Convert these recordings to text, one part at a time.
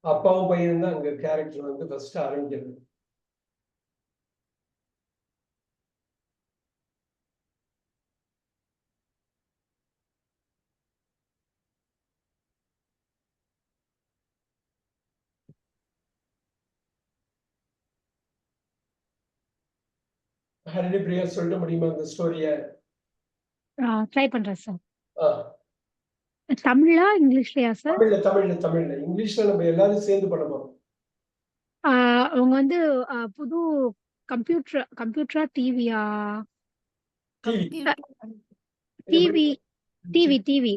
அப்பாவும் பையனும் தான் அங்க கேரக்டர் வந்து ஃபர்ஸ்ட் ஆரம்பிக்கிறது. ஹரிணி பிரியா சொல்ல முடியுமா அந்த ஸ்டோரிய? ட்ரை பண்றேன் சார். ஆ, தமிழா இங்கிலீஷ்லயா சார்? தமிழ்ல. இங்கிலீஷ்ல நம்ம எல்லாரும் சேர்ந்து பண்ண போறோம். அவங்க வந்து புது கம்ப்யூட்டரா டிவியா? டிவி. டிவி டிவி டிவி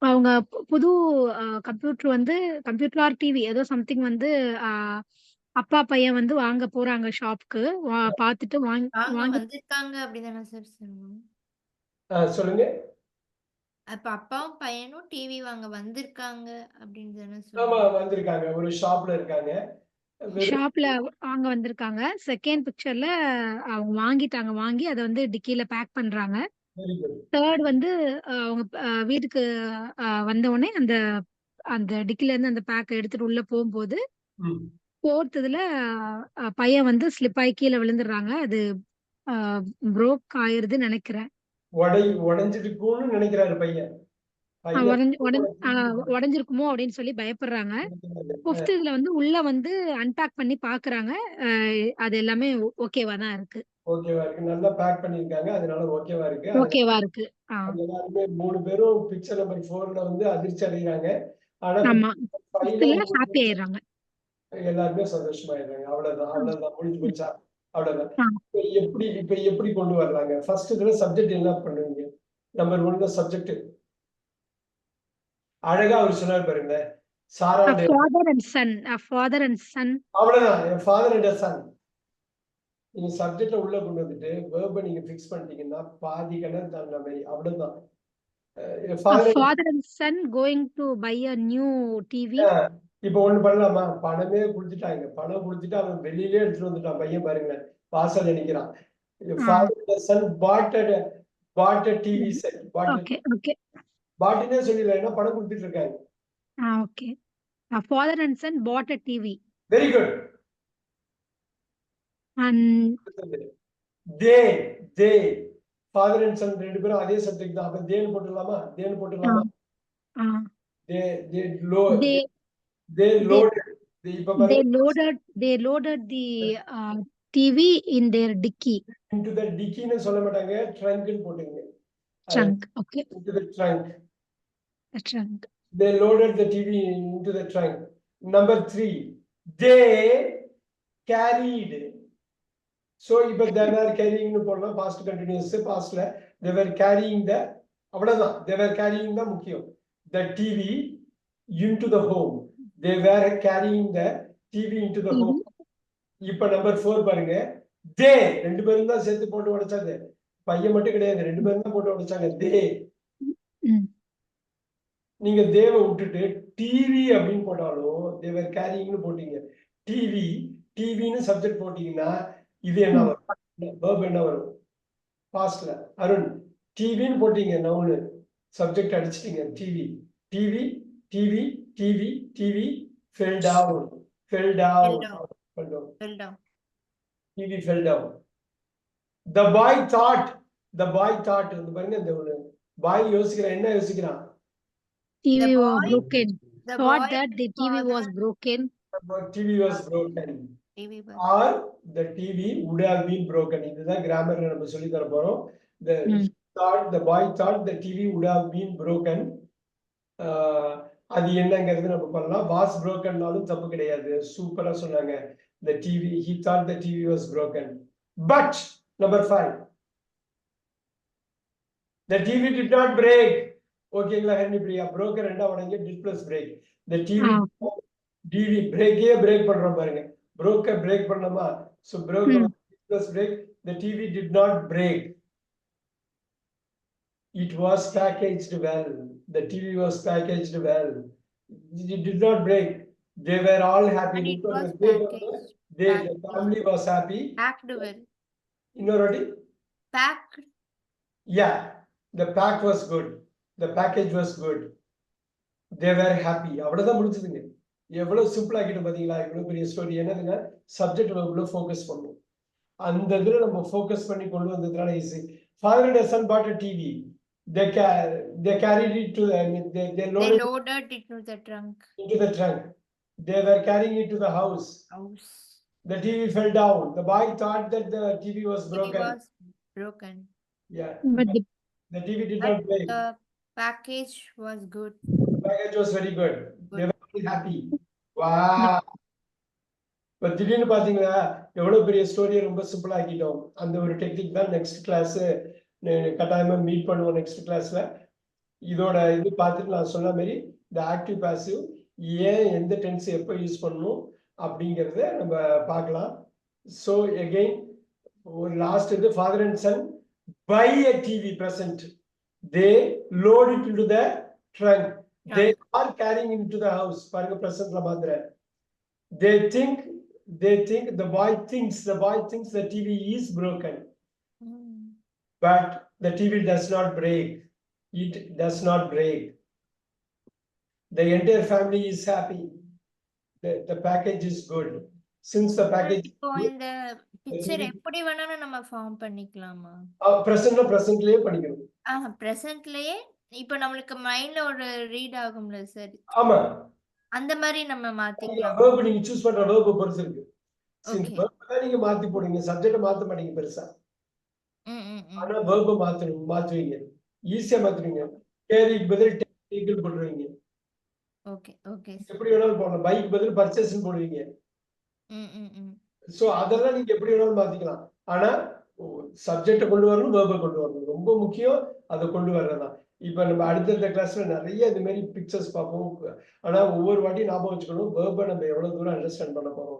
அவங்க புது கம்ப்யூட்டர் வந்து கம்ப்யூட்டர் ஆர் டிவி ஏதோ சம்திங் வந்து அப்பா பையன் வந்து வாங்க போறாங்க ஷாப்க்கு. பார்த்துட்டு வாங்கி வந்திருக்காங்க அப்படிதானே சார் சொல்லுவோம். சொல்லுங்க. அப்ப அப்பாவும் பையனும் டிவி வாங்க வந்திருக்காங்க அப்படின்னு தானே ஆமா, சொல்லுவோம். வந்திருக்காங்க. ஒரு ஷாப்ல இருக்காங்க. ஷாப்ல வாங்க வந்திருக்காங்க. செகண்ட் பிக்சர்ல அவங்க வாங்கிட்டாங்க. வாங்கி அதை வந்து டிக்கில பேக் பண்றாங்க. தேர்ட் வந்து அவங்க வீட்டுக்கு வந்த உடனே அந்த அந்த டிக்கில இருந்து அந்த பேக் எடுத்துட்டு உள்ள போகும்போது ஃபோர்த் இதுல பையன் வந்து ஸ்லிப் ஆகி கீழே விழுந்துடுறாங்க. அது ப்ரோக் ஆயிருதுன்னு நினைக்கிறேன். உடைஞ்சிருக்கும்னு நினைக்கிறாரு பையன். உடைஞ்சிருக்குமோ அப்படின்னு சொல்லி பயப்படுறாங்க. ஃபிஃப்த் இதுல வந்து உள்ள வந்து அன்பேக் பண்ணி பாக்குறாங்க. அது எல்லாமே ஓகேவா தான் இருக்கு. ஓகேவா இருக்கு. நல்லா பேக் பண்ணிருக்காங்க. அதனால ஓகேவா இருக்கு. ஓகேவா இருக்கு. எல்லாருமே 3 பேரும் பிக்சர் நம்பர் 4ல வந்து அதிர்ச்சி அடைகிறாங்க. ஆனா ஆமா. ஃபிஃப்த்ல ஹாப்பி ஆயிடுறாங்க. எல்லாருமே சந்தோஷமாயிடுறாங்க. அவ்வளவுதான் முடிஞ்சு போச்சா? அவ்வளவுதான். இப்ப எப்படி கொண்டு வர்றாங்க? ஃபர்ஸ்ட் இதுல சப்ஜெக்ட் என்ன பண்ணுவீங்க? நம்பர் 1ல சப்ஜெக்ட் அழகா அவர் சொன்னார் பாருங்க. சாரா ஃபாதர் அண்ட் சன். அவ்வளவுதான். என் ஃபாதர் அண்ட் சன். நீங்க சப்ஜெக்ட்ல உள்ள கொண்டு வந்துட்டு வெர்ப நீங்க ஃபிக்ஸ் பண்ணிட்டீங்கன்னா பாதி கணக்கு தாண்டின மாதிரி. அவ்வளவுதான். Father and son going to buy a new TV. இப்ப ஒண்ணு பண்ணலாமா? பணமே குடுத்துட்டாங்க. பணம் குடுத்துட்டு அவன் வெளியிலே எடுத்துட்டு வந்துட்டான். பையன் பாருங்களேன். வாசல்ல நிக்கிறான். Father and son bought a TV set. Okay. பாட்டுனே சொல்லல. என்ன பணம் குடுத்துட்டு இருக்காங்க. Okay. Father and son bought a TV. Very good. And they father and son ரெண்டு பேரும் அதே சப்ஜெக்ட் தான். அப்ப தேன்னு போட்டுடலாமா? They loaded the TV in their dicky. Into the dicky னு சொல்ல மாட்டாங்க. trunk னு போட்டுங்க. Trunk. Okay. Into the trunk. The trunk. They loaded the TV into the trunk. Number 3, they carried. So இப்ப they were carrying னு போடலாம். past continuous. pastல they were carrying the அவ்வளவுதான். they were carrying தான் முக்கியம். The TV into the home. They were carrying the TV into the home. இப்ப number 4 பாருங்க. they ரெண்டு பேரும் தான் சேர்த்து போட்டு உடைச்சாங்க. பையன் மட்டும் கிடையாது. ரெண்டு பேரும் தான் போட்டு உடைச்சாங்க. they நீங்க தேவ விட்டுட்டு டிவி அப்படின்னு போட்டாலும் they were carrying னு போட்டீங்க. டிவின்னு சப்ஜெக்ட் போட்டீங்கன்னா இது என்ன வரும்? verb என்ன வரும்? பாஸ்ட்ல. அருண் டிவின்னு போட்டீங்க. நவுன் சப்ஜெக்ட் அடிச்சிட்டீங்க. TV fell down. TV fell down. The boy thought இந்த பாருங்க. இந்த பாய் யோசிக்கிறான். என்ன யோசிக்கிறான்? TV was broken. Thought that the TV was broken. TV was broken. Or the TV would have been broken. இதுதான் கிராமர்ல நம்ம சொல்லி தர போறோம். The boy thought the TV would have been broken. அது என்னங்கிறது நம்ம பண்ணலாம். was broken நாலும் தப்பு கிடையாது. சூப்பரா சொன்னாங்க. The TV, he thought the TV was broken. But number 5, the TV did not break. ஓகேங்களா ஹெர்னி பிரியா? broken ரெண்டா உடைங்க. did plus break. The TV break பண்றோம் பாருங்க. broke break பண்ணோமா? So broke plus break. The TV did not break. It was packaged well. The TV was packaged well. It did not break. They were all happy. The family was happy. Packed well. Innorati? Packed. Yeah. The pack was good. The package was good. they were happy. அவ்வளவுதான் முடிஞ்சதுங்க. எவ்வளவு simple ஆக்கிட்டு பாத்தீங்களா? இவ்வளவு பெரிய story. என்னதுன்னா subject இவ்வளவு focus பண்ணும். அந்த இதுல நம்ம ஃபோக்கஸ் பண்ணி கொண்டு வந்ததுனால easy. Father and son bought a TV. They carried it to the, they They loaded loaded it into the trunk. into the trunk. They were carrying it to the house. The TV fell down. The boy thought that the TV was TV broken. was broken. Yeah. But The TV did But not break. the package was good. The package was very good. They were very happy. Wow. இப்ப திடீர்னு பாத்தீங்களா எவ்வளவு பெரிய ஸ்டோரியை ரொம்ப சிம்பிளா ஆக்கிட்டோம். அந்த ஒரு டெக்னிக் தான் நெக்ஸ்ட் கிளாஸ் கட்டாயமா மீட் பண்ணுவோம் நெக்ஸ்ட் கிளாஸ்ல. இதோட இது பார்த்துட்டு நான் சொன்ன மாதிரி இந்த ஆக்டிவ் பாசிவ் ஏன் எந்த டென்ஸ் எப்போ யூஸ் பண்ணணும் அப்படிங்கிறத நம்ம பார்க்கலாம். ஸோ எகெயின் ஒரு லாஸ்ட் இது father and son by a TV present. They load it into the trunk. They are carrying into the house. பாருங்க பிரசன்ட்ல மாத்திர. They think the boy thinks the TV is broken. But the TV does not break. It does not break. The entire family is happy. The package is good. Since the package இப்போ இந்த picture எப்படி வேணாலும் நம்ம form பண்ணிக்கலாமா? பிரசன்ட்லயே பண்ணிக்கணும். பிரசன்ட்லயே இப்போ நம்மளுக்கு மைண்ட்ல ஒரு ரீட் ஆகும்ல சார். ஆமா. அந்த மாதிரி நம்ம மாத்திக்கலாம். verb நீங்க சூஸ் பண்ற verb பொறுத்து இருக்கு. Okay. verb நீங்க மாத்தி போடுங்க. சப்ஜெக்ட் மாத்த மாட்டீங்க பெருசா. ஆனா verb மாத்துவீங்க. ஈஸியா மாத்துவீங்க. கேரிக்கு பதில் டேக்கிள் போடுவீங்க. Okay okay. எப்படி வேணாலும் போடலாம். பைக் பதில் பர்ச்சேஸ்னு போடுவீங்க. சோ அதெல்லாம் நீங்க எப்படி வேணாலும் மாத்திக்கலாம். ஆனா சப்ஜெக்ட கொண்டு வரணும், verb கொண்டு வரணும். ரொம்ப முக்கியம் அதை கொண்டு வர்றதுதான். இப்ப நம்ம அடுத்த கிளாஸ்ல நிறைய இது மாதிரி பிக்சர்ஸ் பார்ப்போம். ஆனா ஒவ்வொரு வாட்டியும் ஞாபகம் வச்சுக்கணும் verb நம்ம எவ்வளவு தூரம் அண்டர்ஸ்டாண்ட் பண்ண போறோம்.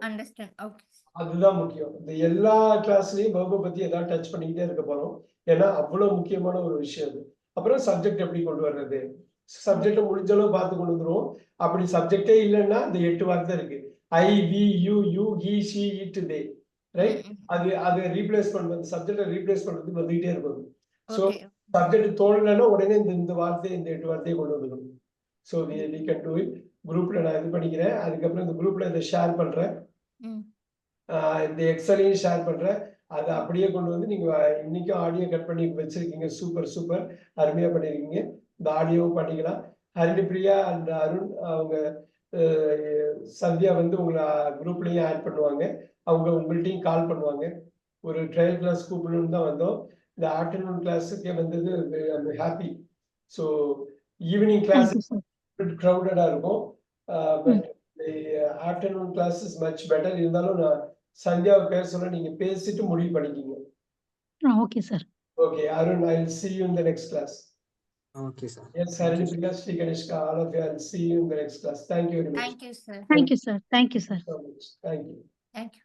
ஓகே. அதுதான் முக்கியம். இந்த எல்லா கிளாஸ்லயும் verb பத்தி ஏதாவது டச் பண்ணிக்கிட்டே இருக்க போறோம். ஏன்னா அவ்வளவு முக்கியமான ஒரு விஷயம் அது. அப்புறம் சப்ஜெக்ட் எப்படி கொண்டு வர்றது, சப்ஜெக்ட முடிஞ்ச அளவு பார்த்து கொண்டு வந்துருவோம். அப்படி சப்ஜெக்டே இல்லைன்னா இந்த 8 வார்த்தை இருக்கு. I, we, you, he, she, it, they. Right? அது ரீப்ளேஸ் பண்றது, சப்ஜெக்ட ரீப்ளேஸ் பண்றது வந்துகிட்டே இருக்கும். சோ சப்ஜெக்ட் தோணலைன்னா உடனே இந்த வார்த்தை இந்த 8 வார்த்தையை கொண்டு வந்துக்கணும். So we can do it. குரூப்ல நான் இது பண்ணிக்கிறேன். அதுக்கப்புறம் இந்த குரூப்ல இதை ஷேர் பண்றேன். இந்த எக்ஸலையும் ஷேர் பண்றேன். அதை அப்படியே கொண்டு வந்து நீங்க இன்னைக்கும் ஆடியோ கட் பண்ணி வச்சிருக்கீங்க. சூப்பர் அருமையா பண்ணிருக்கீங்க. இந்த ஆடியோவும் பண்ணிக்கலாம். ஹரிணி பிரியா அண்ட் அருண் அவங்க சந்தியா வந்து உங்களை குரூப்லயும் ஆட் பண்ணுவாங்க. அவங்க உங்கள்ட்டையும் கால் பண்ணுவாங்க. ஒரு ட்ரையல் கிளாஸ் கூப்பிடணும்னு தான் வந்தோம். இந்த ஆஃப்டர்நூன் கிளாஸுக்கே வந்தது ஹாப்பி. ஸோ ஈவினிங் கிளாஸ் க்ரௌடடா இருக்கும். But afternoon class is much better. இருந்தாலும் நான் சந்தியாவை பேச சொல்ல நீங்க பேசிட்டு முடிவு பண்ணிக்கிங்க. Okay sir. Okay Arun, I will see you in the next class. Okay, sir. Yes, Harini Priya, Sri Kanishka, all of you, I will see you in the next class. Thank you very much. Thank you, sir. Thank you, sir. Thank you, sir. So much. Thank you. Thank you.